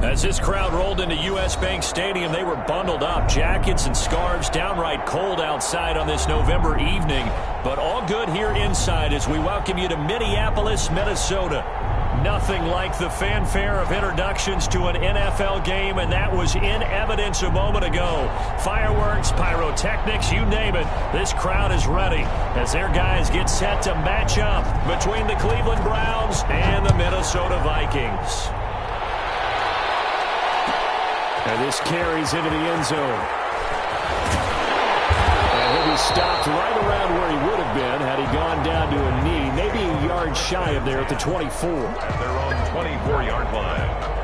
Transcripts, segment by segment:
As this crowd rolled into U.S. Bank Stadium, they were bundled up, jackets and scarves, downright cold outside on this November evening. But all good here inside as we welcome you to Minneapolis, Minnesota. Nothing like the fanfare of introductions to an NFL game, and that was in evidence a moment ago. Fireworks, pyrotechnics, you name it. This crowd is ready as their guys get set to match up between the Cleveland Browns and the Minnesota Vikings. And this carries into the end zone. And he'll be stopped right around where he would have been had he gone down to a knee, maybe a yard shy of there at the 24. At their own 24-yard line.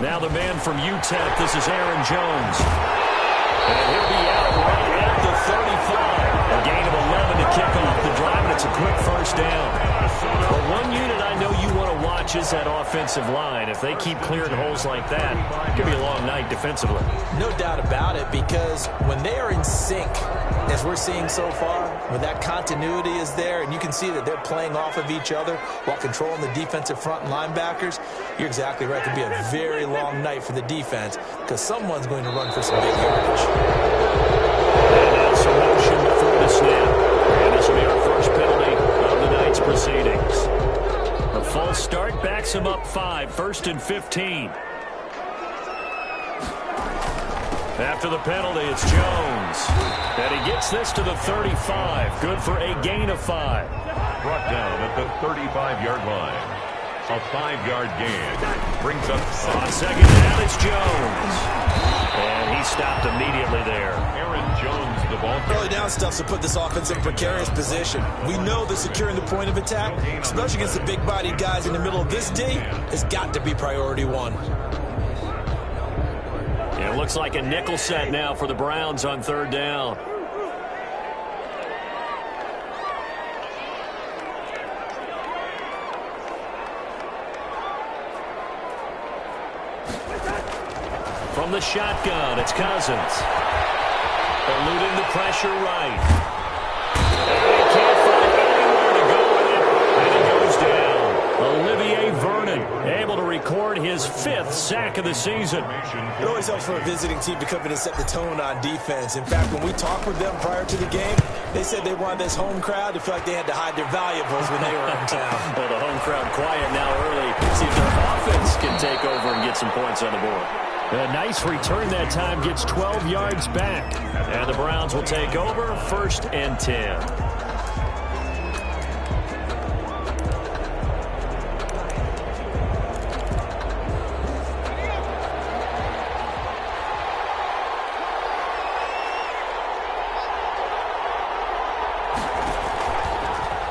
Now the man from UTEP, this is Aaron Jones. And he'll be out right at the 35. A gain of 11 to kick off the drive, and it's a quick first down. But one unit I know you want to watch is that offensive line. If they keep clearing holes like that, it could be a long night defensively. No doubt about it, because when they are in sync, as we're seeing so far, when that continuity is there, and you can see that they're playing off of each other while controlling the defensive front and linebackers, you're exactly right. It could be a very long night for the defense because someone's going to run for some big yardage. And now some motion before the snap. And this will be our first penalty of the night's proceedings. A false start backs him up 5, 1st and 15. After the penalty, it's Jones. And he gets this to the 35. Good for a gain of 5. Brought down at the 35-yard line. A 5-yard gain brings up on second down, it's Jones. And he stopped immediately there. Aaron Jones, the ball. Early down stuff to put this offense in precarious position. We know that securing the point of attack, especially against the big-bodied guys in the middle of this D, has got to be priority one. It looks like a nickel set now for the Browns on 3rd down. From the shotgun, it's Cousins. Eluding the pressure right. And he can't find anywhere to go with it. And he goes down. Olivier Vernon able to record his 5th sack of the season. It always helps for a visiting team to come in and set the tone on defense. In fact, when we talked with them prior to the game, they said they wanted this home crowd to feel like they had to hide their valuables when they were in town. Well, the home crowd quiet now early. See if their offense can take over and get some points on the board. A nice return that time, gets 12 yards back. And the Browns will take over, 1st and 10.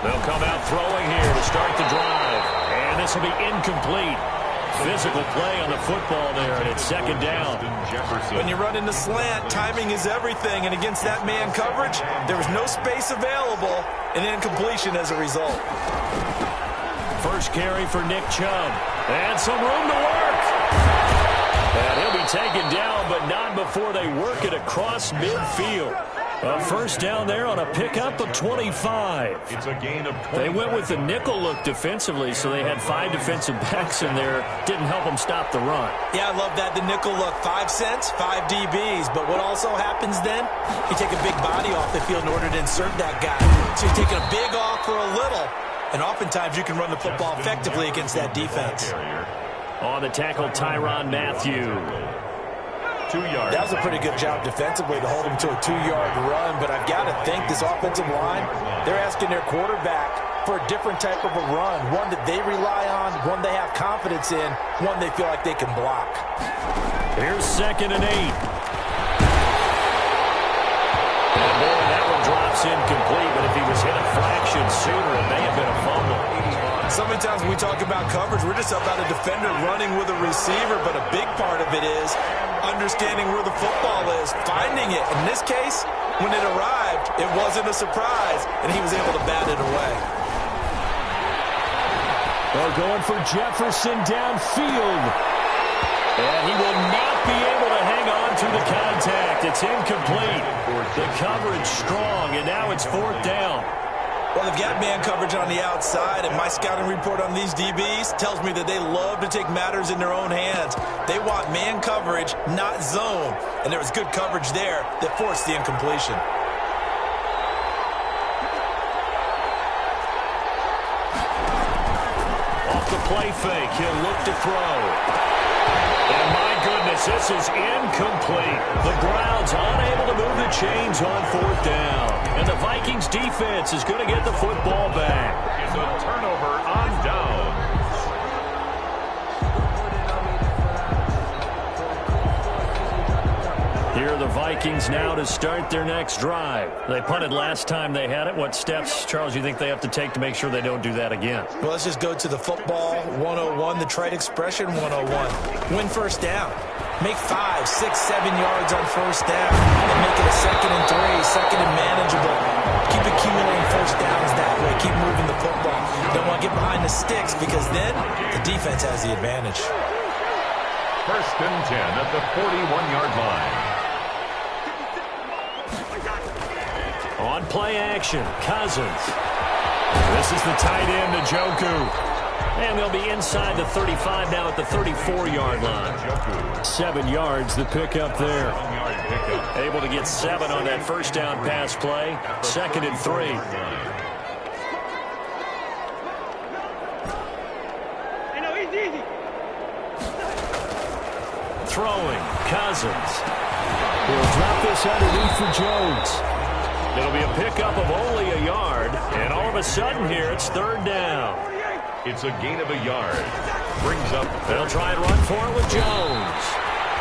They'll come out throwing here to start the drive. And this will be incomplete. Physical play on the football there, and it's 2nd down. When you run in the slant, timing is everything, and against that man coverage, there was no space available, and incompletion as a result. First carry for Nick Chubb, and some room to work. And he'll be taken down, but not before they work it across midfield. A first down there on a pickup of 25. It's a gain of 25. They went with the nickel look defensively, so they had 5 defensive backs in there. Didn't help them stop the run. Yeah, I love that, the nickel look. 5 cents, 5 DBs. But what also happens then, you take a big body off the field in order to insert that guy. So you're taking a big off for a little. And oftentimes you can run the football effectively against that defense. On the tackle, Tyrann Mathieu. 2 yards. That was a pretty good job defensively to hold him to a 2-yard run, but I've got to think this offensive line, they're asking their quarterback for a different type of a run, one that they rely on, one they have confidence in, one they feel like they can block. Here's 2nd and 8. And boy, that one drops pass incomplete, but if he was hit a fraction sooner, it may have been a fumble. So many times when we talk about coverage, we're just about a defender running with a receiver, but a big part of it is understanding where the football is, finding it. In this case, when it arrived, it wasn't a surprise, and he was able to bat it away. They're going for Jefferson downfield. And he will not be able to hang on to the contact. It's incomplete. The coverage strong, and now it's 4th down. Well, they've got man coverage on the outside, and my scouting report on these DBs tells me that they love to take matters in their own hands. They want man coverage, not zone. And there was good coverage there that forced the incompletion. Off the play fake, he'll look to throw. And my goodness, this is incomplete. The Browns unable to move the chains on 4th down. And the Vikings defense is going to get the football back. It's a turnover on downs. Here are the Vikings now to start their next drive. They punted last time they had it. What steps, Charles, you think they have to take to make sure they don't do that again? Well, let's just go to the football 101, the trade expression 101. Win first down. Make 5, 6, 7 yards on first down and make it a 2nd and 3, 2nd and manageable. Keep accumulating first downs that way. Keep moving the football. Don't want to get behind the sticks because then the defense has the advantage. 1st and 10 at the 41-yard line. On play action, Cousins. This is the tight end, Njoku. And they'll be inside the 35 now at the 34-yard line. 7 yards the pickup there. Able to get 7 on that first down pass play. 2nd and 3. Throwing, Cousins. He'll drop this underneath for Jones. It'll be a pickup of only a yard. And all of a sudden here, it's 3rd down. It's a gain of a yard. Brings up. They'll try and run for it with Jones.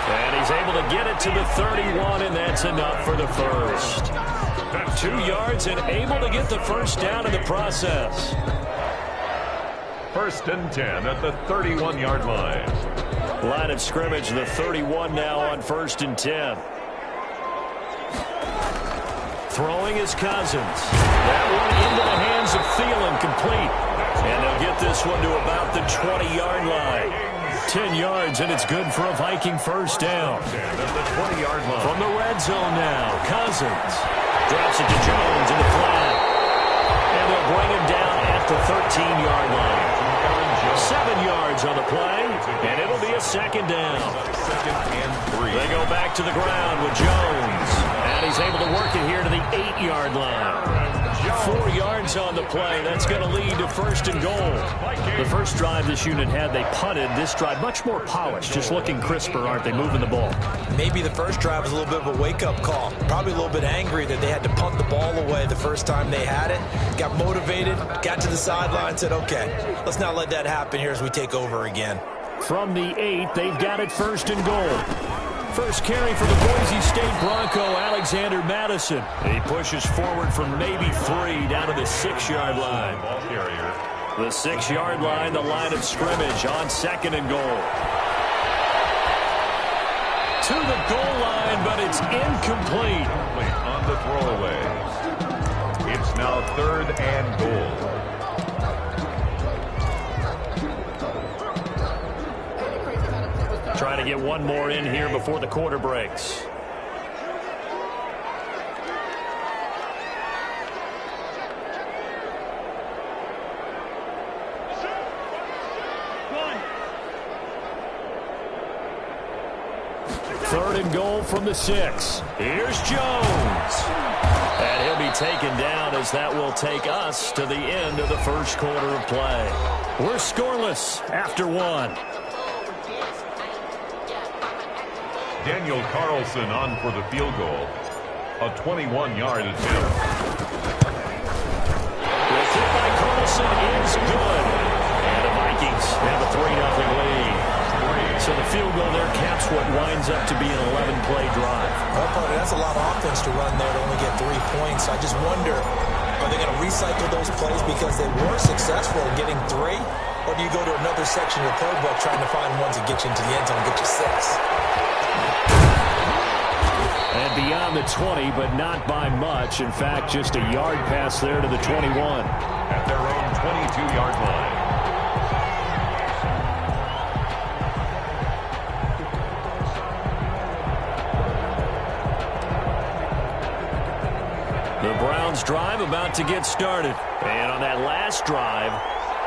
And he's able to get it to the 31, and that's enough for the first. 2 yards and able to get the first down in the process. 1st and 10 at the 31-yard line. Line of scrimmage, the 31 now on 1st and 10. Throwing is Cousins. That one into the hands of Thielen, complete. And they'll get this one to about the 20-yard line. 10 yards, and it's good for a Viking first down. At the 20-yard line. From the red zone now, Cousins drops it to Jones in the flat. And they'll bring him down at the 13-yard line. 7 yards on the play, and it'll be a 2nd down. 2nd and 3. They go back to the ground with Jones. And he's able to work it here to the 8-yard line. 4 yards on the play. That's going to lead to 1st and goal. The first drive this unit had, they punted. This drive, much more polished, just looking crisper, aren't they, moving the ball? Maybe the first drive was a little bit of a wake-up call. Probably a little bit angry that they had to punt the ball away the first time they had it. Got motivated, got to the sideline, said, okay, let's not let that happen here as we take over again. From the 8, they've got it 1st and goal. First carry for the Boise State Bronco, Alexander Madison. He pushes forward from maybe 3 down to the 6-yard line. Ball carrier. The 6-yard line, the line of scrimmage on 2nd and goal. To the goal line, but it's incomplete. On the throwaway. It's now 3rd and goal. Trying to get one more in here before the quarter breaks. Third and goal from the 6. Here's Jones. And he'll be taken down as that will take us to the end of the first quarter of play. We're scoreless after 1. Daniel Carlson on for the field goal. A 21-yard attempt. The kick by Carlson is good. And the Vikings have a 3-0 lead. So the field goal there caps what winds up to be an 11-play drive. Well, partner, that's a lot of offense to run there to only get 3 points. I just wonder, are they going to recycle those plays because they were successful in getting 3? Or do you go to another section of the playbook trying to find ones that get you into the end zone and get you 6? And beyond the 20, but not by much. In fact, just a yard pass there to the 21. At their own 22-yard line. The Browns drive about to get started. And on that last drive,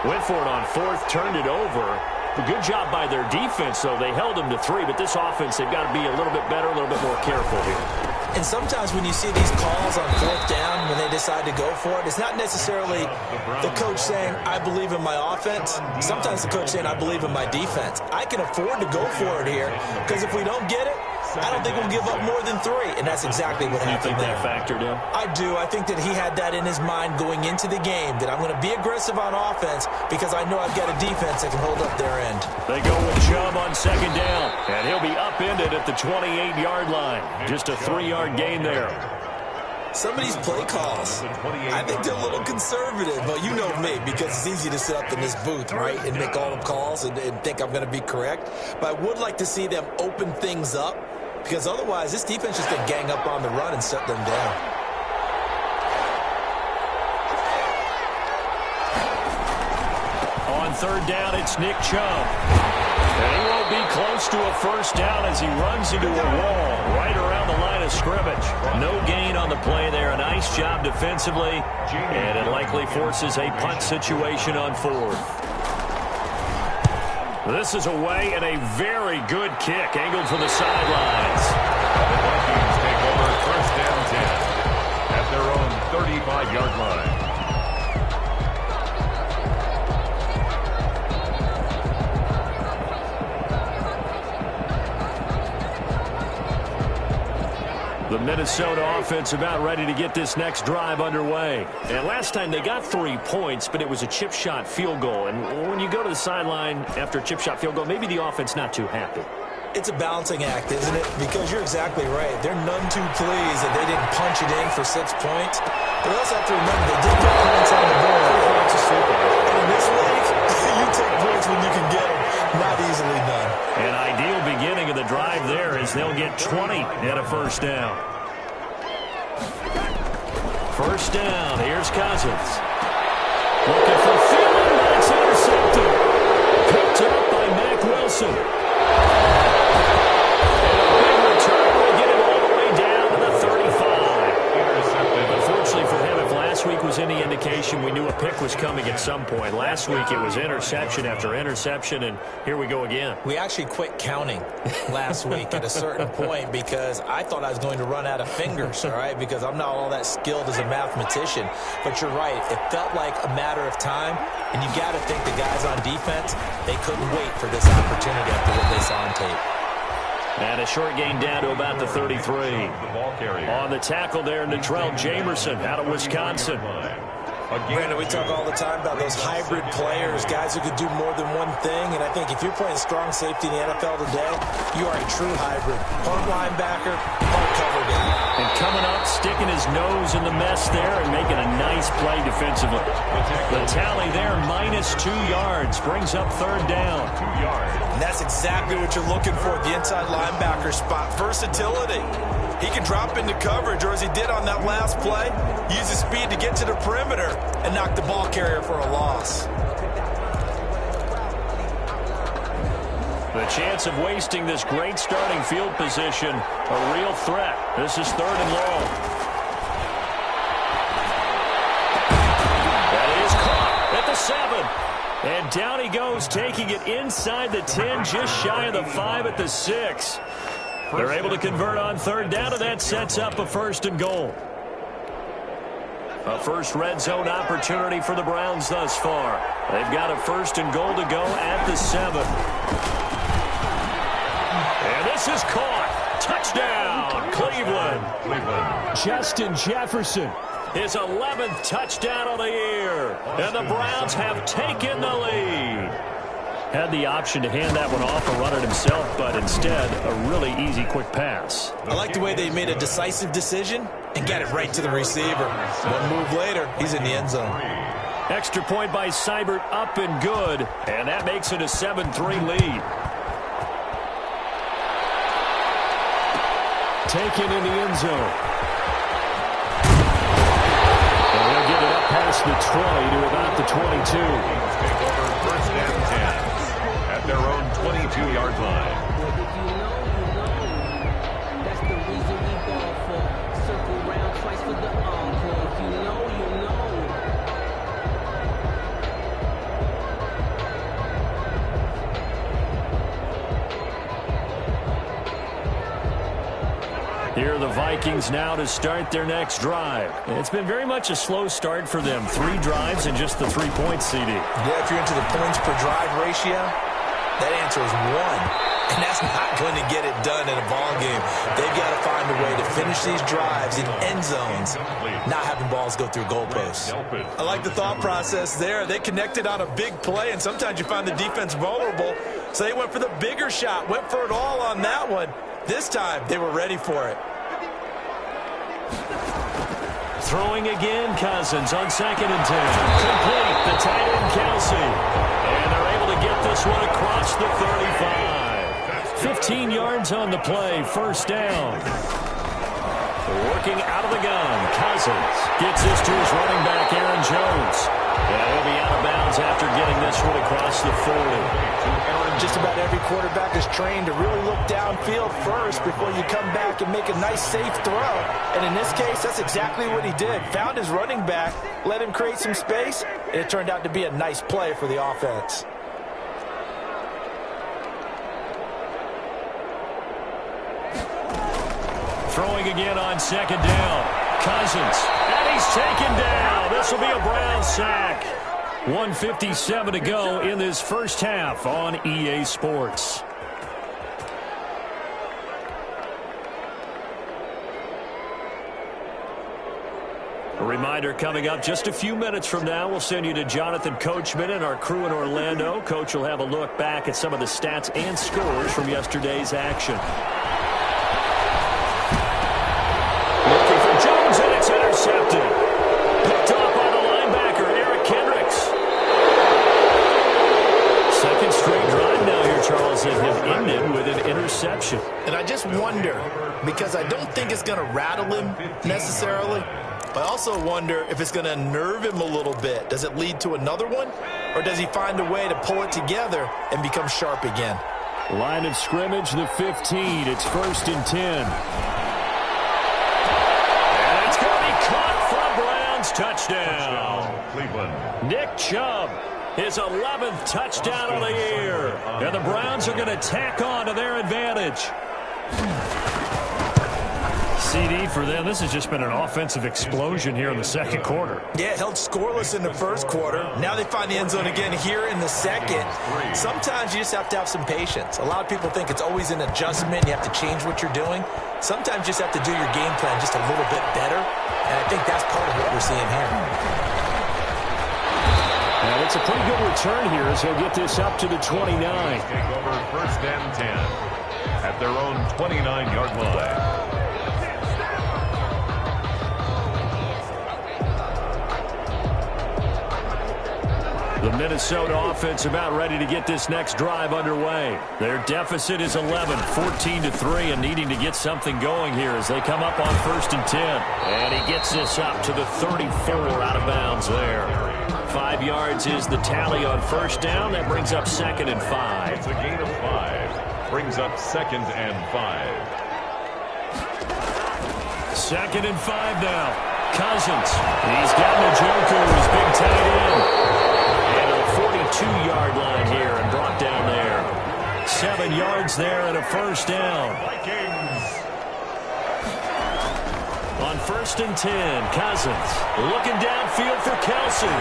went for it on 4th, turned it over. A good job by their defense, though. They held them to 3, but this offense, they've got to be a little bit better, a little bit more careful here. And sometimes when you see these calls on 4th down, when they decide to go for it, it's not necessarily the coach saying, I believe in my offense. Sometimes the coach saying, I believe in my defense. I can afford to go for it here, because if we don't get it, I don't think we'll give up more than 3, and that's exactly what happened there. You think that factored in? I do. I think that he had that in his mind going into the game, that I'm going to be aggressive on offense because I know I've got a defense that can hold up their end. They go with Chubb on 2nd down, and he'll be upended at the 28-yard line. Just a 3-yard gain there. Some of these play calls, I think they're a little conservative, but you know me, because it's easy to sit up in this booth, right, and make all the calls and think I'm going to be correct. But I would like to see them open things up, because otherwise this defense is going to gang up on the run and shut them down. On 3rd down, it's Nick Chubb. And he won't be close to a 1st down as he runs into a wall right around the line of scrimmage. No gain on the play there. A nice job defensively, and it likely forces a punt situation on 4th. This is away and a very good kick angled for the sidelines. The Vikings take over 1st and 10 at their own 35-yard line. The Minnesota offense about ready to get this next drive underway. And last time they got 3 points, but it was a chip shot field goal. And when you go to the sideline after a chip shot field goal, maybe the offense not too happy. It's a balancing act, isn't it? Because you're exactly right. They're none too pleased that they didn't punch it in for 6 points. But they also have to remember they did get points on the board. And in this league, you take points when you can get them. Not easily done. An ideal beginning of the drive there as they'll get 20 at a 1st down. 1st down, here's Cousins. Looking for Thielen, that's intercepted. Picked up by Mack Wilson. And a big return will get him all the way down to the 35. Intercepted. Unfortunately for him, if last week was any indication, we knew a pick was coming at some point. Last week it was interception after interception, and here we go again. We actually quit counting last week at a certain point because I thought I was going to run out of fingers, all right, because I'm not all that skilled as a mathematician. But you're right. It felt like a matter of time, and you got to think the guys on defense, they couldn't wait for this opportunity after what they saw on tape. And a short gain down to about the 33. On the tackle there, Natrell Jamerson out of Wisconsin. Brandon, we talk all the time about those hybrid players, guys who could do more than one thing, and I think if you're playing strong safety in the NFL today, you are a true hybrid. Part linebacker, part cover guy. And coming up, sticking his nose in the mess there and making a nice play defensively. The tally there, -2 yards, brings up 3rd down. 2 yards. And that's exactly what you're looking for at the inside linebacker spot. Versatility. He can drop into coverage, or as he did on that last play, use his speed to get to the perimeter and knock the ball carrier for a loss. The chance of wasting this great starting field position, a real threat. This is 3rd and long. That is caught at the 7. And down he goes, taking it inside the 10, just shy of the 5 at the 6. They're able to convert on 3rd down, and that sets up a 1st and goal. A first red zone opportunity for the Browns thus far. They've got a 1st and goal to go at the 7. And this is caught. Touchdown, Cleveland. Justin Jefferson, his 11th touchdown of the year. And the Browns have taken the lead. Had the option to hand that one off or run it himself, but instead, a really easy, quick pass. I like the way they made a decisive decision and got it right to the receiver. One move later, he's in the end zone. Extra point by Seibert, up and good, and that makes it a 7-3 lead. Taken in the end zone. And they'll get it up past the 20 to about the 22. Take over first and 10 at their own 22-yard line. That's the reason we ball for. Circle round twice for the encore. If you know, you know. Here are the Vikings now to start their next drive. It's been very much a slow start for them. 3 drives and just the 3 points, CD. Yeah, if you're into the points per drive ratio, that answer is 1. And that's not going to get it done in a ball game. They've got to find a way to finish these drives in end zones, not having balls go through goalposts. I like the thought process there. They connected on a big play, and sometimes you find the defense vulnerable. So they went for the bigger shot, went for it all on that one. This time, they were ready for it. Throwing again, Cousins on 2nd and 10. Complete, the tight end, Kelsey. And they're able to get this one across the 35. 15 yards on the play, first down. Working out of the gun, Cousins gets this to his running back, Aaron Jones. And he'll be out of bounds after getting this one across the 40. Just about every quarterback is trained to really look downfield first before you come back and make a nice, safe throw. And in this case, that's exactly what he did. Found his running back, let him create some space, and it turned out to be a nice play for the offense. Throwing again on 2nd down. Cousins, and he's taken down. This will be a Brown sack. 1:57 to go in this first half on EA Sports. A reminder coming up just a few minutes from now, we'll send you to Jonathan Coachman and our crew in Orlando. Coach will have a look back at some of the stats and scores from yesterday's action. Looking for Jones, and it's intercepted. Picked off by the linebacker, Eric Kendricks. Second straight drive now here, Charles, that have ended with an interception. And I just wonder, because I don't think it's going to rattle him necessarily, but I also wonder if it's going to nerve him a little bit. Does it lead to another one? Or does he find a way to pull it together and become sharp again? Line of scrimmage, the 15. It's 1st and 10. And it's going to be caught for Browns. Touchdown. Cleveland. Nick Chubb, his 11th touchdown of the year. And the Browns are going to tack on to their advantage. CD for them. This has just been an offensive explosion here in the second quarter. Yeah, held scoreless in the first quarter. Now they find the end zone again here in the second. Sometimes you just have to have some patience. A lot of people think it's always an adjustment. You have to change what you're doing. Sometimes you just have to do your game plan just a little bit better. And I think that's part of what we're seeing here. And it's a pretty good return here as he'll get this up to the 29. Take over 1st and 10 at their own 29-yard line. The Minnesota offense about ready to get this next drive underway. Their deficit is 11, 14-3, and needing to get something going here as they come up on 1st and 10. And he gets this up to the 34, out of bounds there. 5 yards is the tally on first down. That brings up 2nd and 5. It's a gain of 5. Brings up 2nd and 5. 2nd and 5 now. Cousins. He's got Njoku, his big tight end. 42-yard line here and brought down there. 7 yards there and a first down. Vikings. On 1st and 10, Cousins looking downfield for Kelsey. An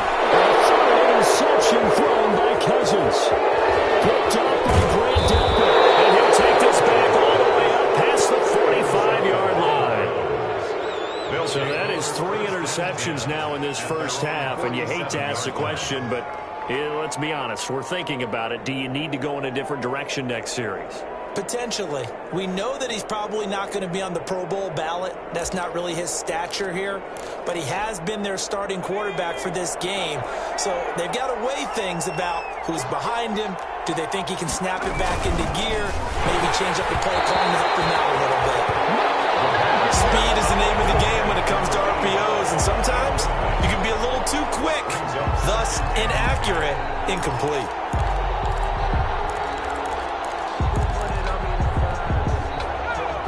interception thrown by Cousins. Picked up by Grant Delpit. And he'll take this back all the way up past the 45-yard line. So that is 3 interceptions now in this first half. And you hate to ask the question, but Let's be honest, we're thinking about it. Do you need to go in a different direction next series? Potentially. We know that he's probably not going to be on the Pro Bowl ballot. That's not really his stature here. But he has been their starting quarterback for this game. So they've got to weigh things about who's behind him. Do they think he can snap it back into gear? Maybe change up the play calling to help him out a little bit. Speed is the name of the game when it comes to RPOs. And sometimes you can be a little too quick. Thus, inaccurate, incomplete.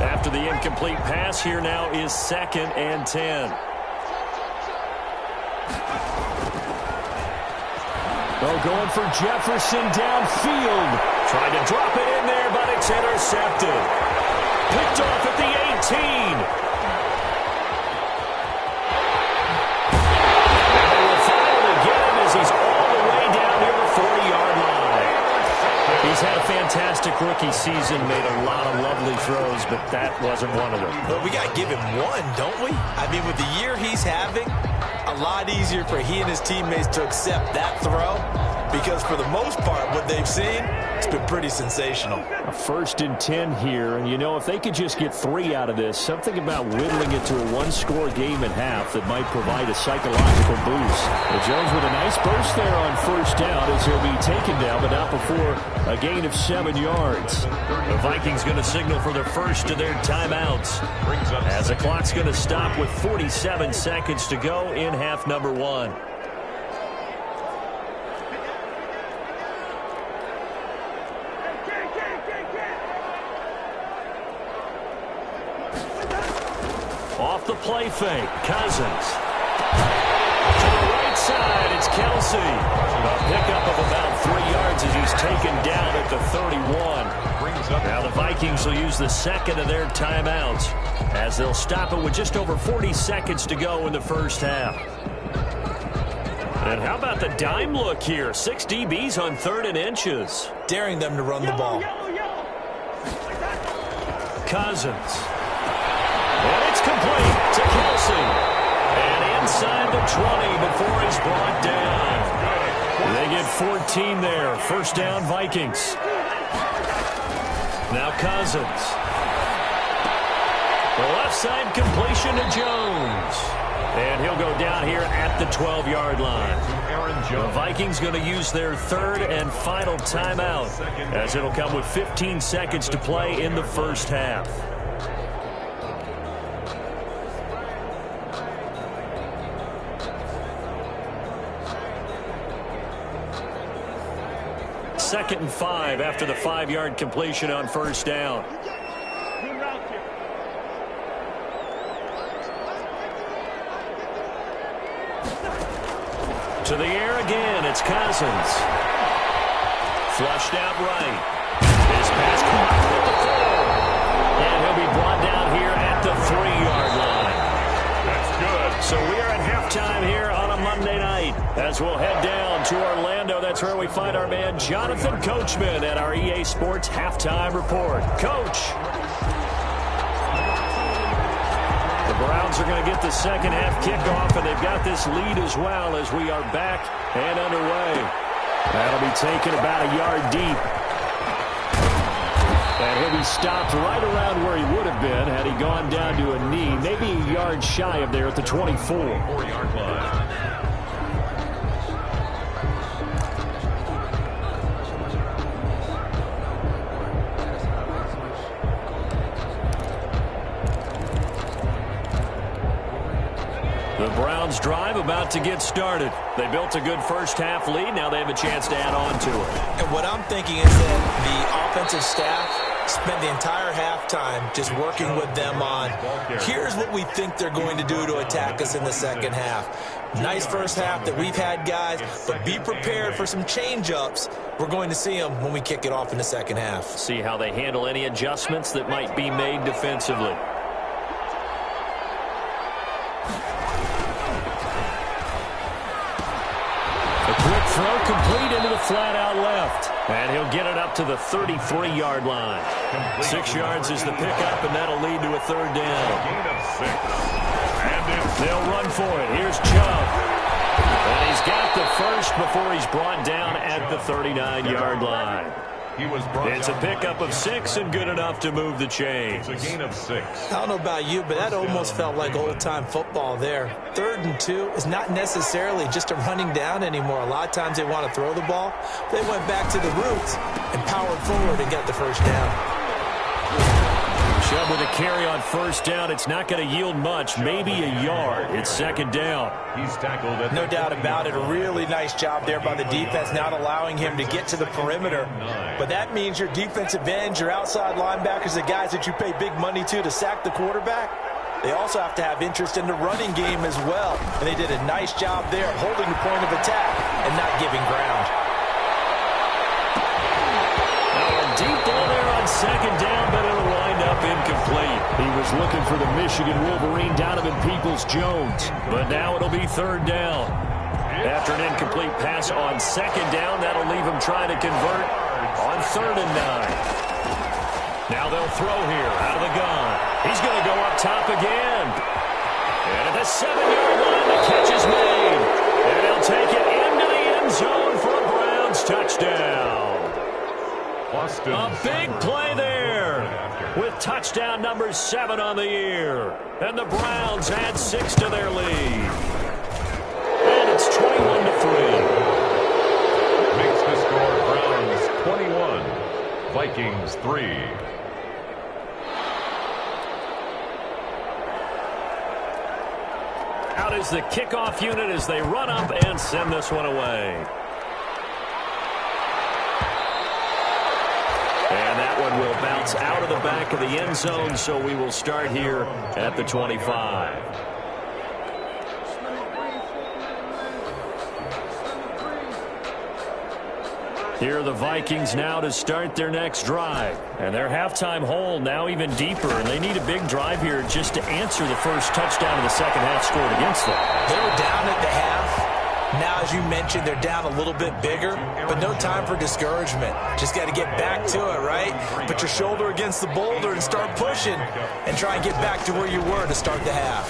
After the incomplete pass, here now is 2nd and 10. Oh, going for Jefferson downfield. Tried to drop it in there, but it's intercepted. Picked off at the 18. And they will finally get him as he's all the way down near the 40-yard line. He's had a fantastic rookie season, made a lot of lovely throws, but that wasn't one of them. Well, we got to give him one, don't we? I mean, with the year he's having, a lot easier for he and his teammates to accept that throw because for the most part, what they've seen, it's been pretty sensational. A 1st and 10 here, and you know, if they could just get 3 out of this, something about whittling it to a one-score game at half that might provide a psychological boost. But Jones with a nice burst there on 1st down as he'll be taken down, but not before a gain of 7 yards. The Vikings going to signal for their first of their timeouts as the clock's going to stop with 47 seconds to go in half number 1. Off the play fake, Cousins. To the right side, it's Kelsey. A pickup of about 3 yards as he's taken down at the 31. Now the Vikings will use the 2nd of their timeouts as they'll stop it with just over 40 seconds to go in the first half. And how about the dime look here? 6 DBs on 3rd and inches. Daring them to run the ball. Cousins. And it's complete to Kelsey. And inside the 20 before he's brought down. They get 14 there. 1st down, Vikings. Now Cousins. The left side completion to Jones. And he'll go down here at the 12-yard line. The Vikings going to use their 3rd and final timeout as it'll come with 15 seconds to play in the first half. Second and 5 after the 5-yard completion on 1st down. To the air again, it's Cousins. Flushed out right. His pass caught at the 4. And he'll be brought down here at the 3-yard line. That's good. So we are at halftime here on a Monday night as we'll head down to Orlando. That's where we find our man Jonathan Coachman at our EA Sports Halftime Report. Coach. The Browns are going to get the second half kickoff, and they've got this lead as well as we are back and underway. That'll be taken about a yard deep. And he'll be stopped right around where he would have been had he gone down to a knee, maybe a yard shy of there at the 24. 4-yard line. The Browns drive about to get started. They built a good first half lead. Now they have a chance to add on to it. And what I'm thinking is that the offensive staff spent the entire halftime just working with them on, here's what we think they're going to do to attack us in the second half. Nice first half that we've had, guys, but be prepared for some change-ups. We're going to see them when we kick it off in the second half. See how they handle any adjustments that might be made defensively. Throw complete into the flat out left. And he'll get it up to the 33-yard line. 6 yards is the pickup, and that'll lead to a 3rd down. Gain of 6. And They'll run for it. Here's Chubb. And he's got at the first before he's brought down at the 39-yard line. It's a pickup of 6 and good enough to move the chains. It's a gain of 6. I don't know about you, but that almost felt like old-time football there. 3rd and 2 is not necessarily just a running down anymore. A lot of times they want to throw the ball. They went back to the roots and powered forward and got the first down. Chubb with a carry on first down. It's not going to yield much, maybe a yard. It's 2nd down. He's tackled at No doubt about it. A really nice job there by the defense, not allowing him to get to the perimeter. But that means your defensive ends, your outside linebackers, the guys that you pay big money to sack the quarterback, they also have to have interest in the running game as well. And they did a nice job there holding the point of attack and not giving ground. Now a deep ball there on 2nd down, but it'll wind up incomplete. He was looking for the Michigan Wolverine, Donovan Peoples-Jones. But now it'll be 3rd down. After an incomplete pass on 2nd down, that'll leave him trying to convert on 3rd and 9. Now they'll throw here out of the gun. He's going to go up top again. And at the 7-yard line, the catch is made. And he'll take it into the end zone for a Browns touchdown. A big play there with touchdown number 7 on the year. And the Browns add 6 to their lead. And it's 21-3. Makes the score Browns 21, Vikings 3. Out is the kickoff unit as they run up and send this one away. And that one will bounce out of the back of the end zone, so we will start here at the 25. Here are the Vikings now to start their next drive. And their halftime hole now even deeper, and they need a big drive here just to answer the first touchdown of the second half scored against them. They were down at the half. Now, as you mentioned, they're down a little bit bigger, but no time for discouragement. Just got to get back to it, right? Put your shoulder against the boulder and start pushing and try and get back to where you were to start the half.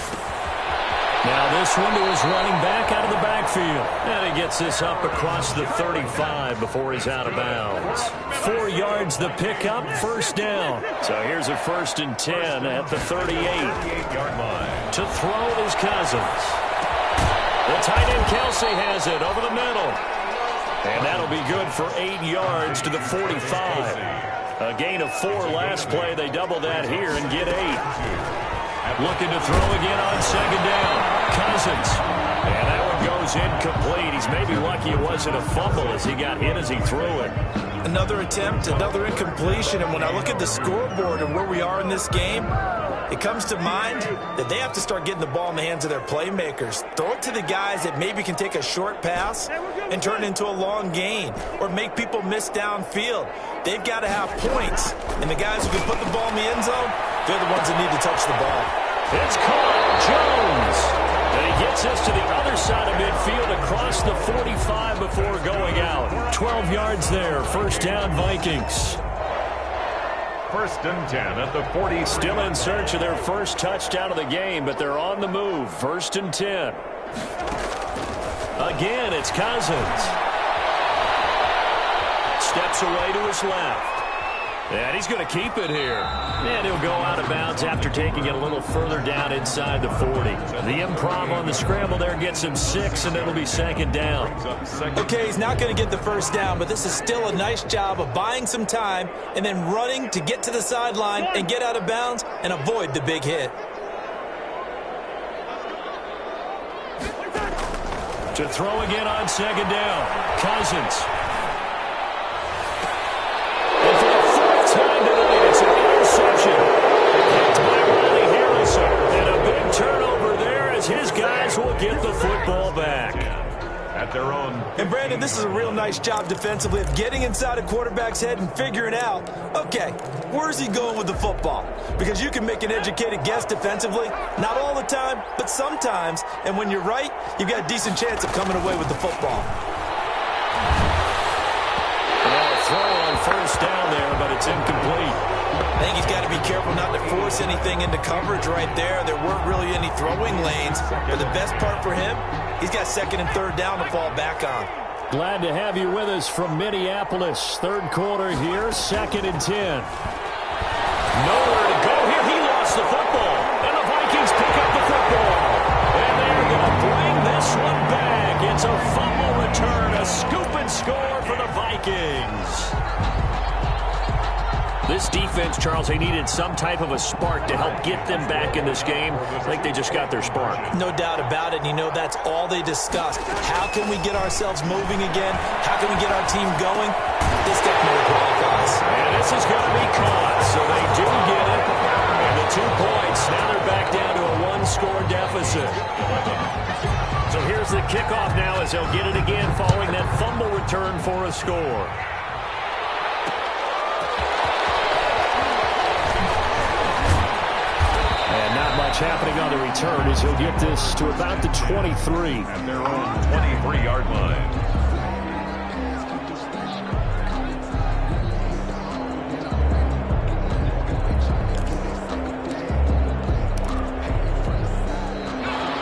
Now this one to his running back out of the backfield. And he gets this up across the 35 before he's out of bounds. 4 yards the pickup, first down. So here's a 1st and 10 at the 38-yard line. To throw is Cousins. The tight end Kelsey has it over the middle. And that'll be good for 8 yards to the 45. A gain of 4 last play. They double that here and get 8. Looking to throw again on 2nd down. Cousins. And that one goes incomplete. He's maybe lucky it wasn't a fumble as he got hit as he threw it. Another attempt, another incompletion. And when I look at the scoreboard and where we are in this game, it comes to mind that they have to start getting the ball in the hands of their playmakers. Throw it to the guys that maybe can take a short pass and turn it into a long gain or make people miss downfield. They've got to have points. And the guys who can put the ball in the end zone, they're the ones that need to touch the ball. It's caught. Jones. And he gets us to the other side of midfield across the 45 before going out. 12 yards there. First down, Vikings. 1st and 10 at the 40. Still in search of their first touchdown of the game, but they're on the move. 1st and 10. Again, it's Cousins. Steps away to his left. And he's going to keep it here. And he'll go out of bounds after taking it a little further down inside the 40. The improv on the scramble there gets him 6, and it'll be 2nd down. Okay, he's not going to get the first down, but this is still a nice job of buying some time and then running to get to the sideline and get out of bounds and avoid the big hit. To throw again on 2nd down. Cousins. And for the 4th time tonight, it's an interception. Picked by Riley Harrison. And a big turnover there as his guys will get the football back. At their own. And Brandon, this is a real nice job defensively of getting inside a quarterback's head and figuring out, okay, where's he going with the football? Because you can make an educated guess defensively, not all the time, but sometimes. And when you're right, you've got a decent chance of coming away with the football. Throw on first down there, but it's incomplete. I think he's got to be careful not to force anything into coverage right there. There weren't really any throwing lanes. But the best part for him, he's got second and third down to fall back on. Glad to have you with us from Minneapolis. Third quarter here, 2nd and 10. Nowhere to go here. He lost the football. And the Vikings pick up the football. And they're going to bring this one back. It's a fumble return, a scoop and score for the Vikings. This defense, Charles, they needed some type of a spark to help get them back in this game. I think they just got their spark. No doubt about it. And you know that's all they discussed. How can we get ourselves moving again? How can we get our team going? This definitely qualifies. And this is going to be caught, so they do get it. And the 2 points, now they're back down to a 1-score deficit. So here's the kickoff now as they'll get it again following that fumble return for a score. And not much happening on the return as he'll get this to about the 23. At their own 23-yard line.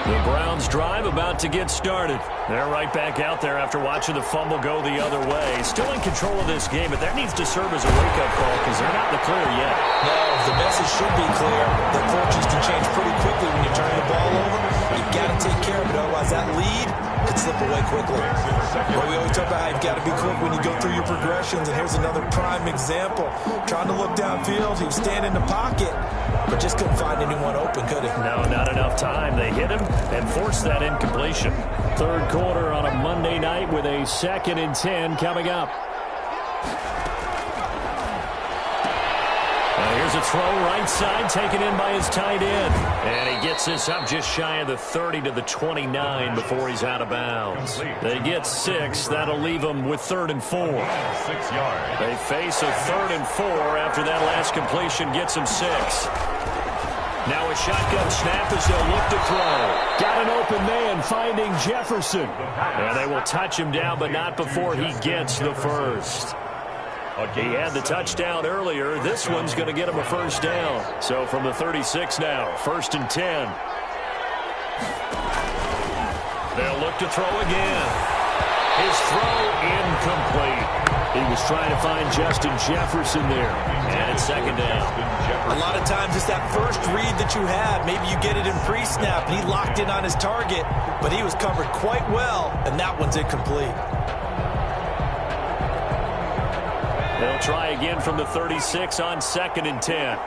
The Browns drive about to get started. They're right back out there after watching the fumble go the other way. Still in control of this game, but that needs to serve as a wake-up call because they're not in the clear yet. No, the message should be clear. The fortunes can change pretty quickly when you turn the ball over. You've got to take care of it, otherwise that lead could slip away quickly. But we always talk about how you've got to be quick when you go through your progressions, and here's another prime example. Trying to look downfield, he was standing in the pocket, but just couldn't find anyone open, could he? No, not enough time. They hit him and forced that incompletion. Third quarter on a Monday night with a 2nd and 10 coming up. Here's a throw right side taken in by his tight end. And he gets this up just shy of the 30 to the 29 before he's out of bounds. They get 6. That'll leave them with 3rd and 4. 6 yards. They face a 3rd and 4 after that last completion gets them 6. Now a shotgun snap as they'll look to throw. Got an open man finding Jefferson. And they will touch him down, but not before he gets the first. He had the touchdown earlier. This one's going to get him a first down. So from the 36 now, 1st and 10. They'll look to throw again. His throw incomplete. He was trying to find Justin Jefferson there. And it's 2nd down. A lot of times it's that first read that you have. Maybe you get it in pre-snap, and he locked in on his target, but he was covered quite well, and that one's incomplete. They'll try again from the 36 on 2nd and 10.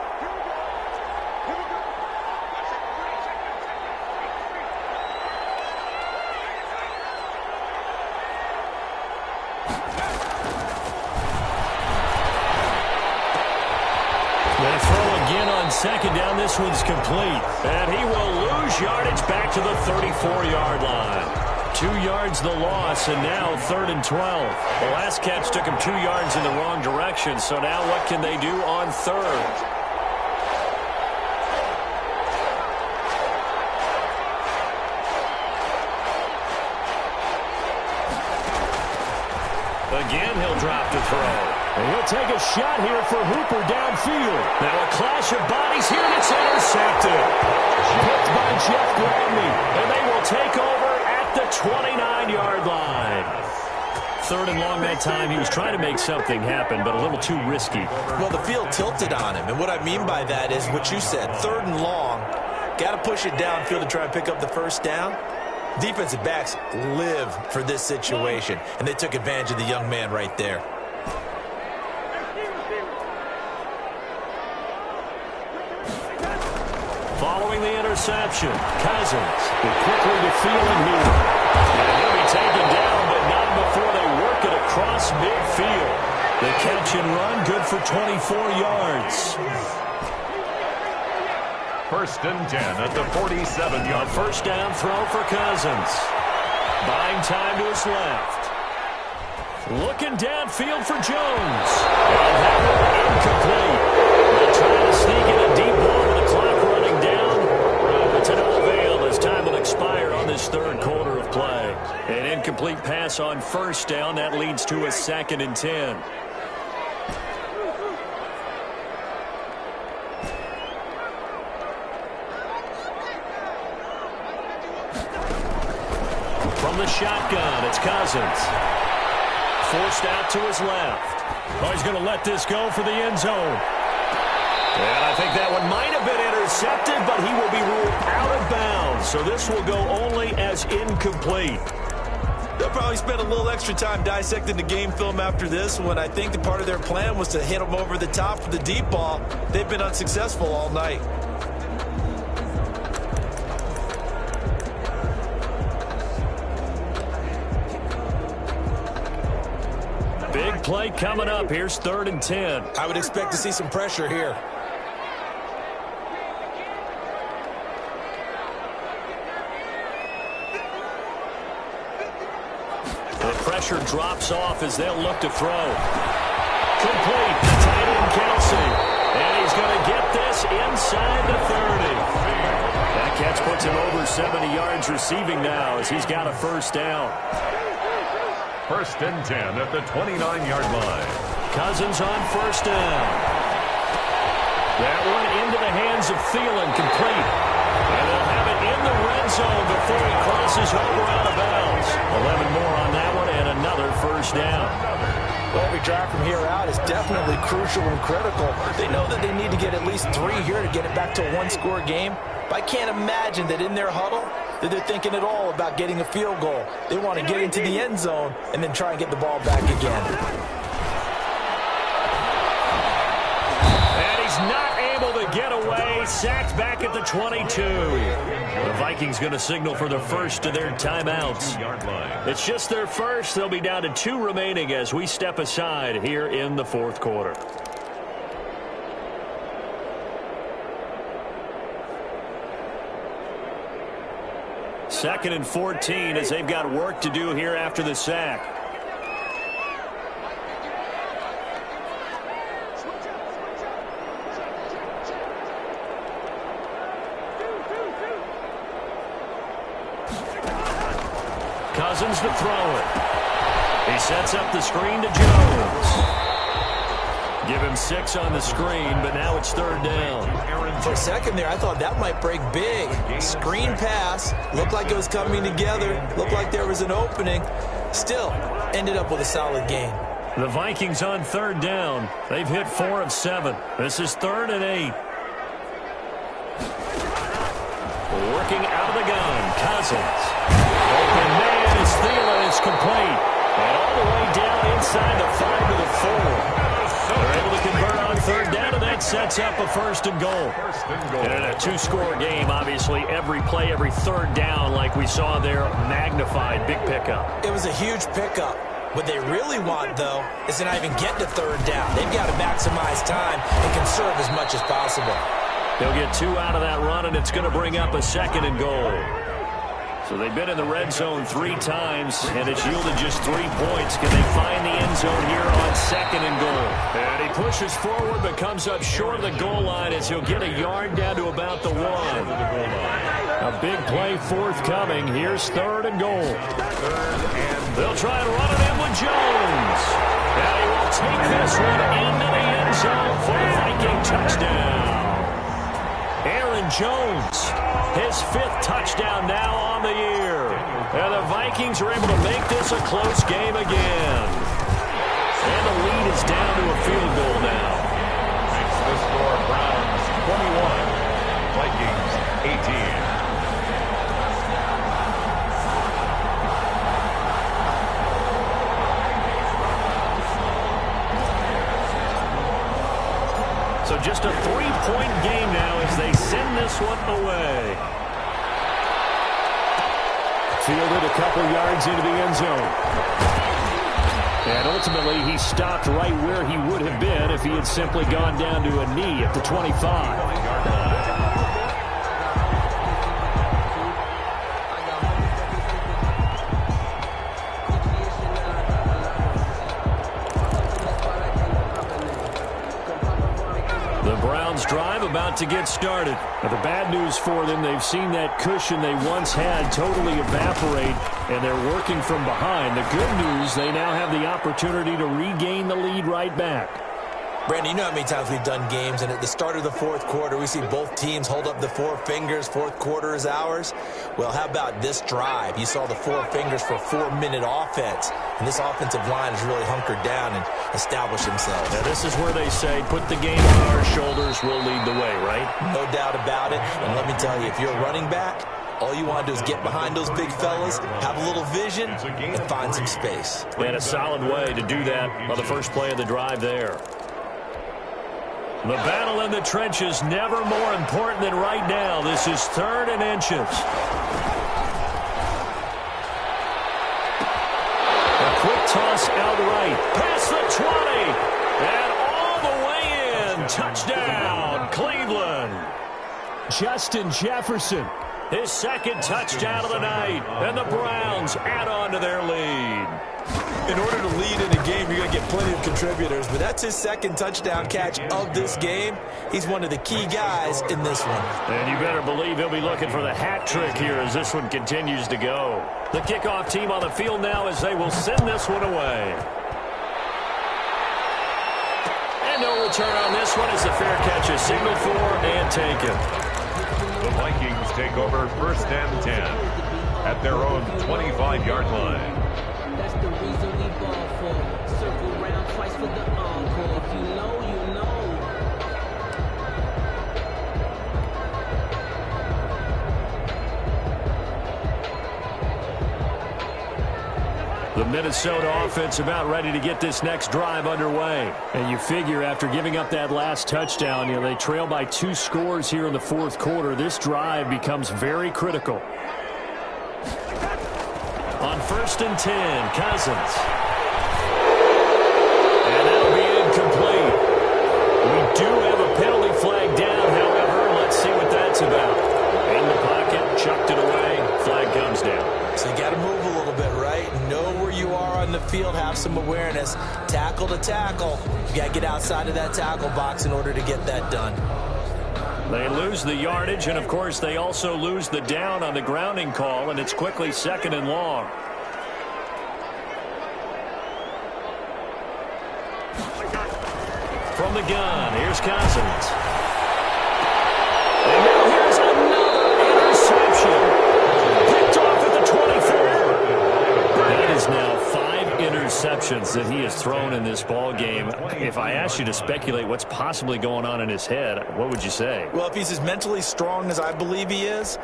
They throw again on 2nd down. This one's complete. And he will lose yardage back to the 34-yard line. 2 yards the loss, and now 3rd and 12. The last catch took him 2 yards in the wrong direction, so now what can they do on 3rd? Again, he'll drop the throw. And he'll take a shot here for Hooper downfield. Now a clash of bodies here, and it's intercepted. Picked by Jeff Gladney, and they will take over the 29-yard line. 3rd and long that time. He was trying to make something happen, but a little too risky. Well, the field tilted on him, and what I mean by that is what you said. 3rd and long, got to push it downfield to try and pick up the first down. Defensive backs live for this situation, and they took advantage of the young man right there. Following the interception, Cousins will quickly to Thielen here. And he'll be taken down, but not before they work it across midfield. The catch and run, good for 24 yards. 1st and 10 at the 47-yard. A first down throw for Cousins. Buying time to his left. Looking downfield for Jones. And that one incomplete. They'll try to sneak in a deep ball with the clock running down. But to no avail as time will expire on this 3rd quarter of play. An incomplete pass on 1st down. That leads to a 2nd and 10. From the shotgun, it's Cousins. Forced out to his left. Oh, he's going to let this go for the end zone. And I think that one might have been intercepted, but he will be ruled out of bounds. So this will go only as incomplete. They'll probably spend a little extra time dissecting the game film after this one. I think the part of their plan was to hit them over the top for the deep ball. They've been unsuccessful all night. Big play coming up. Here's 3rd and 10. I would expect to see some pressure here. The pressure drops off as they'll look to throw. Complete. Tight end Kelsey. And he's going to get this inside the 30. That catch puts him over 70 yards receiving now as he's got a first down. 1st and 10 at the 29-yard line. Cousins on first down. That one into the hands of Thielen, complete. And they'll have it in the red zone before he crosses over out of bounds. 11 more on that one and another first down. Well, every drive from here out is definitely crucial and critical. They know that they need to get at least 3 here to get it back to a one-score game. But I can't imagine that in their huddle that they're thinking at all about getting a field goal. They want to get into the end zone and then try and get the ball back again. And he's not able to get away. Sacked back at the 22. The Vikings going to signal for the first of their timeouts. It's just their first. They'll be down to 2 remaining as we step aside here in the 4th quarter. Second and 14 as they've got work to do here after the sack. Cousins to throw it. He sets up the screen to Jones. Give him 6 on the screen, but now it's 3rd down. For a second there, I thought that might break big. Screen pass. Looked like it was coming together. Looked like there was an opening. Still, ended up with a solid gain. The Vikings on 3rd down. They've hit 4 of 7. This is 3rd and 8. Working out of the gun. Cousins. Open man is Thielen. It's complete. And all the way down inside the 5 to the 4. They're able to convert on 3rd down, and that sets up a 1st and goal. And in a 2-score game, obviously, every play, every 3rd down, like we saw there, magnified. Big pickup. It was a huge pickup. What they really want, though, is to not even get to 3rd down. They've got to maximize time and conserve as much as possible. They'll get 2 out of that run, and it's going to bring up a 2nd and goal. So they've been in the red zone 3 times, and it's yielded just 3 points. Can they find the end zone here on 2nd and goal? And he pushes forward, but comes up short of the goal line as he'll get a yard down to about the 1. A big play forthcoming. Here's 3rd and goal. They'll try and run it in with Jones. And he will take this one into the end zone for a Viking touchdown. Aaron Jones, his 5th touchdown now on the year. And the Vikings are able to make this a close game again. And the lead is down to a field goal now. Makes the score Browns 21, Vikings 18. So just a 3-point game now as they send this one away. Fielded a couple yards into the end zone. And ultimately he stopped right where he would have been if he had simply gone down to a knee at the 25. Drive about to get started. But the bad news for them, they've seen that cushion they once had totally evaporate, and they're working from behind. The good news, they now have the opportunity to regain the lead right back. Brandon, you know how many times we've done games, and at the start of the fourth quarter, we see both teams hold up the four fingers, fourth quarter is ours. Well, how about this drive? You saw the four fingers for a 4-minute offense, and this offensive line has really hunkered down and established themselves. Now, this is where they say, put the game on our shoulders, we'll lead the way, right? No doubt about it, and let me tell you, if you're a running back, all you want to do is get behind those big fellas, have a little vision, and find some space. And a solid way to do that on the first play of the drive there. The battle in the trenches never more important than right now. This is 3rd and inches. A quick toss out right. Past the 20. And all the way in. Touchdown, Cleveland. Justin Jefferson. His 2nd touchdown of the night. And the Browns add on to their lead. In order to lead in a game, you're going to get plenty of contributors, but that's his 2nd touchdown catch of this game. He's one of the key guys in this one. And you better believe he'll be looking for the hat trick here as this one continues to go. The kickoff team on the field now as they will send this one away. And no return on this one as the fair catch is signaled for and taken. The Vikings take over 1st and 10 at their own 25-yard line. That's the reason we ball for. Circle round twice for the encore. If you know, you know. The Minnesota offense about ready to get this next drive underway. And you figure after giving up that last touchdown, they trail by 2 scores here in the fourth quarter. This drive becomes very critical. On 1st and 10, Cousins. And that'll be incomplete. We do have a penalty flag down, however. Let's see what that's about. In the pocket, chucked it away, flag comes down. So you got to move a little bit, right? Know where you are on the field, have some awareness. Tackle to tackle. You got to get outside of that tackle box in order to get that done. They lose the yardage, and, of course, they also lose the down on the grounding call, and it's quickly 2nd and long. From the gun, here's Cousins. And now here's another interception. Picked off at the 24. That is now 5 interceptions that he has thrown in this ball game. If I asked you to speculate what's possibly going on in his head, what would you say? Well, if he's as mentally strong as I believe he is,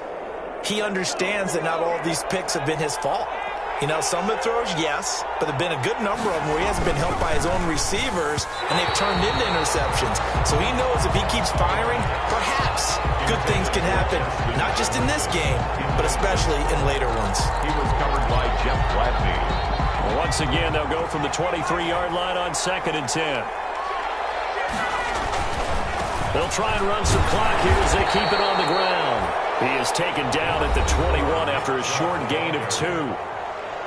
he understands that not all of these picks have been his fault. Some of the throws, yes, but there have been a good number of them where he hasn't been helped by his own receivers, and they've turned into interceptions. So he knows if he keeps firing, perhaps good things can happen, not just in this game, but especially in later ones. He was covered by Jeff Gladney. Well, once again, they'll go from the 23-yard line on 2nd and 10. They'll try and run some clock here as they keep it on the ground. He is taken down at the 21 after a short gain of 2.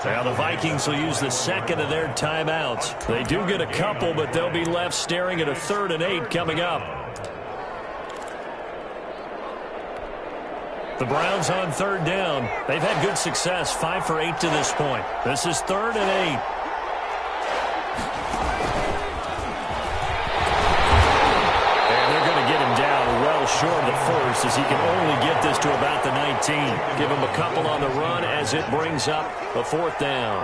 Now the Vikings will use the 2nd of their timeouts. They do get a couple, but they'll be left staring at a 3rd and 8 coming up. The Browns on 3rd down. They've had good success, 5 for 8 to this point. This is 3rd and 8. Short of the first as he can only get this to about the 19. Give him a couple on the run as it brings up a 4th down.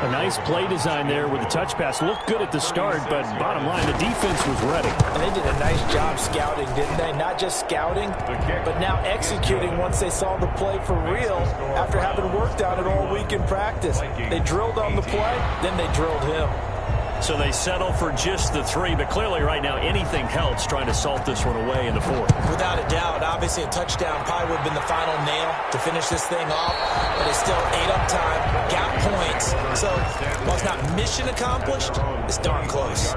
A nice play design there with the touch pass. Looked good at the start, but bottom line, the defense was ready. And they did a nice job scouting, didn't they? Not just scouting, but now executing once they saw the play for real after having worked on it all week in practice. They drilled on the play, then they drilled him. So they settle for just the 3, but clearly right now anything helps trying to salt this one away in the 4th. Without a doubt, obviously a touchdown probably would have been the final nail to finish this thing off, but it's still 8 up time, got points. So while it's not mission accomplished, it's darn close.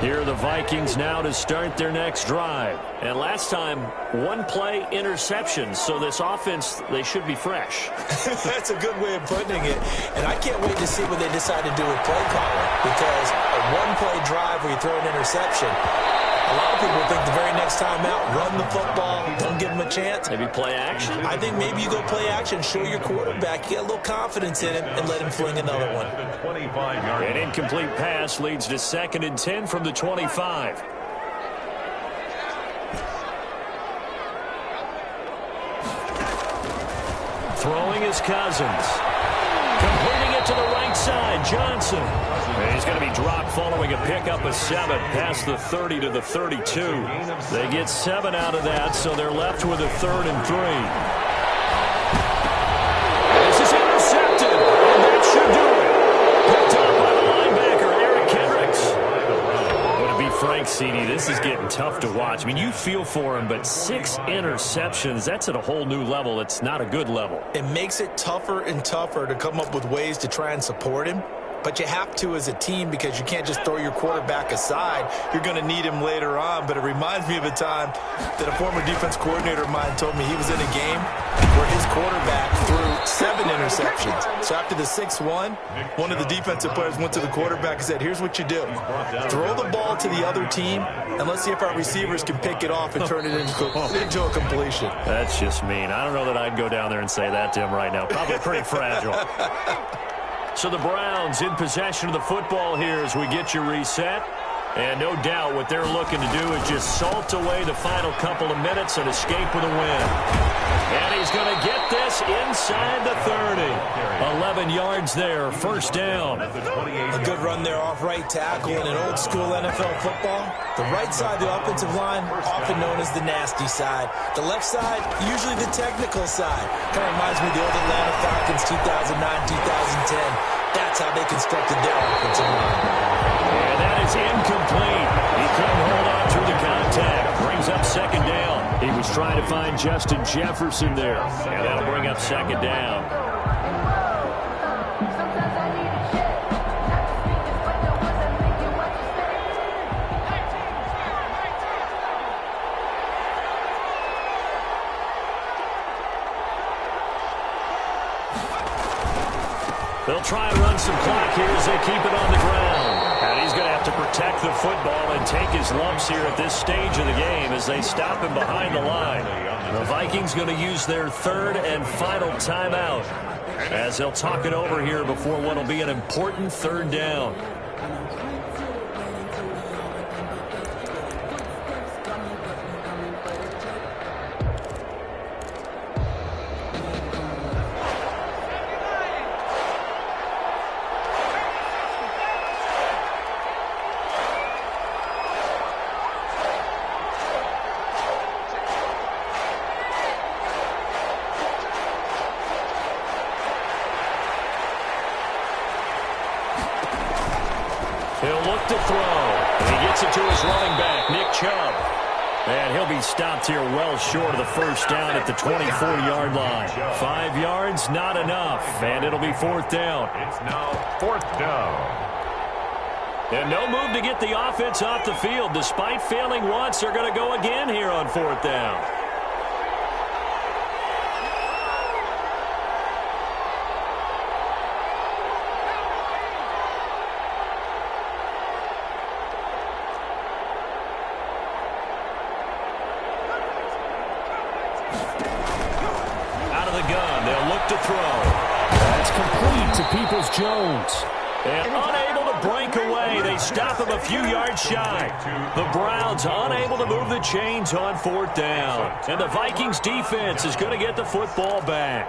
Here are the Vikings now to start their next drive. And last time, 1-play interception. So this offense, they should be fresh. That's a good way of putting it. And I can't wait to see what they decide to do with play calling. Because a 1-play drive where you throw an interception, a lot of people think the very next time out, run the football, don't give them a chance. Maybe play action? I think maybe you go play action, show your quarterback, get a little confidence in him, and let him fling another one. An incomplete pass leads to 2nd and 10 from the 25. Throwing is Cousins. Completing it to the right side, Johnson. And he's going to be dropped following a pickup of 7 past the 30 to the 32. They get 7 out of that, so they're left with a 3rd and 3. This is intercepted, and that should do it. Picked up by the linebacker, Eric Kendricks. But to be frank, CD, this is getting tough to watch. I mean, you feel for him, but 6 interceptions, that's at a whole new level. It's not a good level. It makes it tougher and tougher to come up with ways to try and support him. But you have to as a team because you can't just throw your quarterback aside. You're going to need him later on. But it reminds me of a time that a former defense coordinator of mine told me he was in a game where his quarterback threw 7 interceptions. So after the 6-1, one of the defensive players went to the quarterback and said, here's what you do. Throw the ball to the other team, and let's see if our receivers can pick it off and turn it into a completion. That's just mean. I don't know that I'd go down there and say that to him right now. Probably pretty fragile. So the Browns in possession of the football here as we get you reset. And no doubt what they're looking to do is just salt away the final couple of minutes and escape with a win. And he's going to get this inside the 30. 11 yards there, first down. A good run there off right tackle in an old-school NFL football. The right side of the offensive line, often known as the nasty side. The left side, usually the technical side. Kind of reminds me of the old Atlanta Falcons 2009-2010. That's how they constructed their offensive line. And that is incomplete. He couldn't hold on through the contact. Brings up 2nd down. He was trying to find Justin Jefferson there. And that'll bring up 2nd down. They'll try and run some clock here as they keep it on the ground. And he's going to have to protect the football and take his lumps here at this stage of the game as they stop him behind the line. The Vikings going to use their 3rd and final timeout as they'll talk it over here before what will be an important 3rd down. He'll look to throw. And he gets it to his running back, Nick Chubb. And he'll be stopped here well short of the first down at the 24-yard line. 5 yards, not enough. And it'll be 4th down. It's now 4th down. And no move to get the offense off the field. Despite failing once, they're going to go again here on 4th down. To throw. That's complete to Peoples-Jones. And unable to break away. They stop him a few yards shy. The Browns unable to move the chains on 4th down. And the Vikings defense is going to get the football back.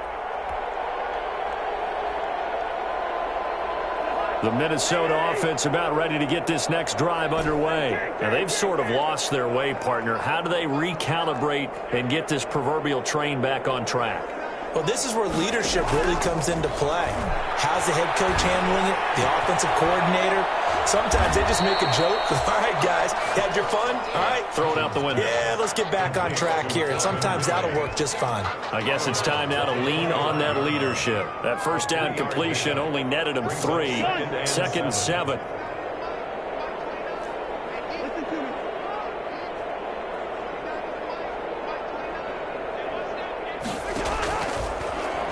The Minnesota offense about ready to get this next drive underway. Now, they've sort of lost their way, partner. How do they recalibrate and get this proverbial train back on track? Well, this is where leadership really comes into play. How's the head coach handling it? The offensive coordinator? Sometimes they just make a joke. All right, guys, you had your fun? All right. Throw it out the window. Yeah, let's get back on track here. And sometimes that'll work just fine. I guess it's time now to lean on that leadership. That first down completion only netted him 3. 2nd and 7.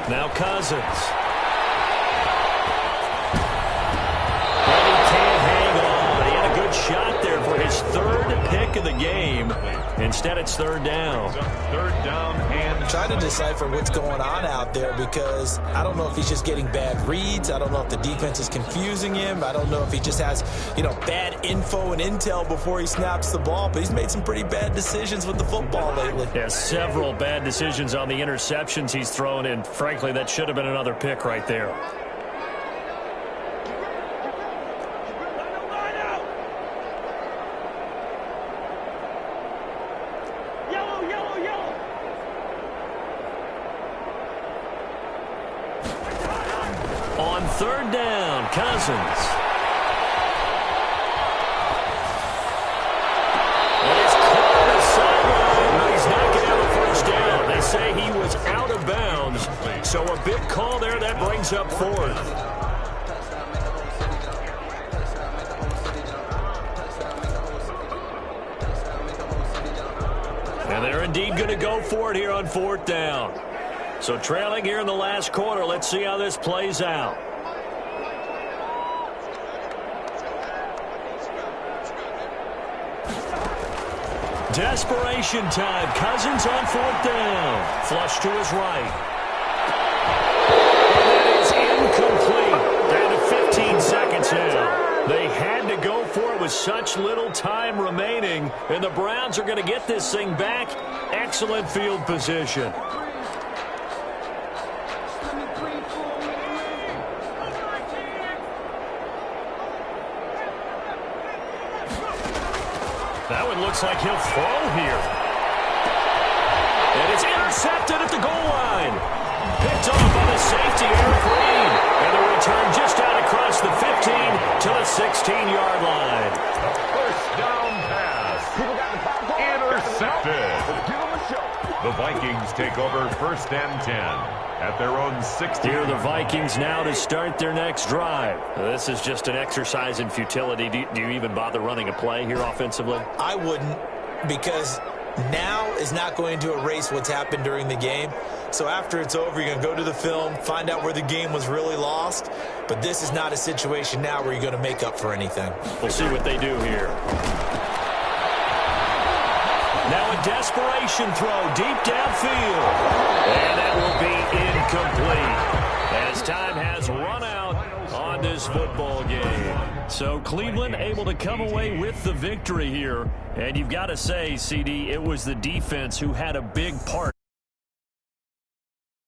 Now Cousins. And he can't hang on, but he had a good shot there for his 3rd pick of the game. Instead, it's 3rd down. 3rd down trying to decipher what's going on out there, because I don't know if he's just getting bad reads. I don't know if the defense is confusing him. I don't know if he just has, bad info and intel before he snaps the ball. But he's made some pretty bad decisions with the football lately. Yeah, several bad decisions on the interceptions he's thrown, and frankly, that should have been another pick right there. On third down, Cousins. And it's caught on the sideline, but he's not going to have a first down. They say he was out of bounds, so a big call there. That brings up fourth. And they're indeed going to go for it here on fourth down. So trailing here in the last quarter. Let's see how this plays out. Desperation time. Cousins on fourth down. Flush to his right. And that is incomplete. Down to 15 seconds now. They had to go for it with such little time remaining. And the Browns are going to get this thing back. Excellent field position. That one looks like he'll throw here. And it's intercepted at the goal line. Picked off by the safety, Eric Reed. And the return just out across the 15 to the 16-yard line. First down pass. Intercepted. The Vikings take over first and 10 at their own 16. Here are the Vikings now to start their next drive. This is just an exercise in futility. Do you even bother running a play here offensively? I wouldn't, because now is not going to erase what's happened during the game. So after it's over, you're going to go to the film, find out where the game was really lost. But this is not a situation now where you're going to make up for anything. We'll see what they do here. Now a desperation throw deep downfield. And that will be incomplete as time has run out on this football game. So Cleveland able to come away with the victory here. And you've got to say, CD, it was the defense who had a big part.